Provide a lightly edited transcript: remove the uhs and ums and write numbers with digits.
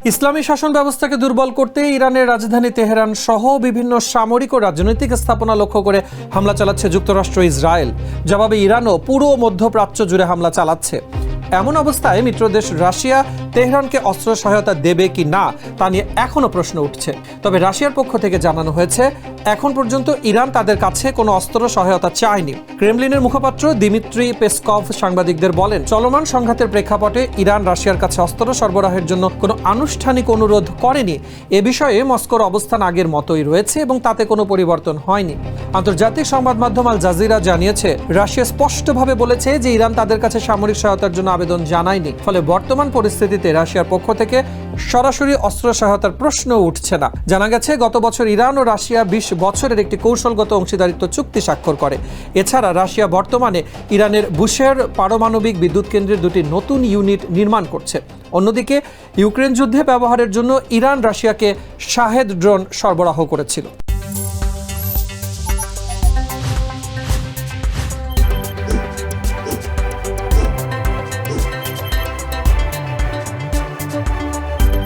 ইসলামী শাসন ব্যবস্থাকে দুর্বল করতে ইরানের রাজধানী তেহরান সহ বিভিন্ন সামরিক ও রাজনৈতিক স্থাপনা লক্ষ্য করে হামলা চালাচ্ছে যুক্তরাষ্ট্র ইসরায়েল। জবাবে ইরানও পুরো মধ্যপ্রাচ্য জুড়ে হামলা চালাচ্ছে। এমন অবস্থায় মিত্রদেশ রাশিয়া তেহরানকে অস্ত্র সহায়তা দেবে কি না তা নিয়ে এখনো প্রশ্ন উঠছে। তবে রাশিয়ার পক্ষ থেকে জানানো হয়েছে, এখন পর্যন্ত ইরান তাদের কাছে কোনো অস্ত্র সহায়তা চায়নি। ক্রেমলিনের মুখপাত্র দিমিত্রি পেসকভ সাংবাদিকদের বলেন, চলমান সংঘাতের প্রেক্ষাপটে ইরান রাশিয়ার কাছে অস্ত্র সরবরাহের জন্য কোনো আনুষ্ঠানিক অনুরোধ করেনি। এ বিষয়ে মস্কোর অবস্থান আগের মতোই রয়েছে এবং তাতে কোনো পরিবর্তন হয়নি। আন্তর্জাতিক সংবাদ মাধ্যম আল জাজিরা জানিয়েছে, রাশিয়া স্পষ্টভাবে বলেছে যে ইরান তাদের কাছে সামরিক সহায়তার জন্য আবেদন জানায়নি। ফলে বর্তমান পরিস্থিতিতে রাশিয়ার পক্ষ থেকে সরাসরি অস্ত্র সহায়তার প্রশ্ন উঠছে না। জানা গেছে, গত বছর ইরান ও রাশিয়া 20 বছরের একটি কৌশলগত অংশীদারিত্ব চুক্তি স্বাক্ষর করে। এছাড়া রাশিয়া বর্তমানে ইরানের বুশের পারমাণবিক বিদ্যুৎ কেন্দ্রের দুটি নতুন ইউনিট নির্মাণ করছে। অন্যদিকে ইউক্রেন যুদ্ধে ব্যবহারের জন্য ইরান রাশিয়াকে শাহেদ ড্রোন সরবরাহ করেছিল।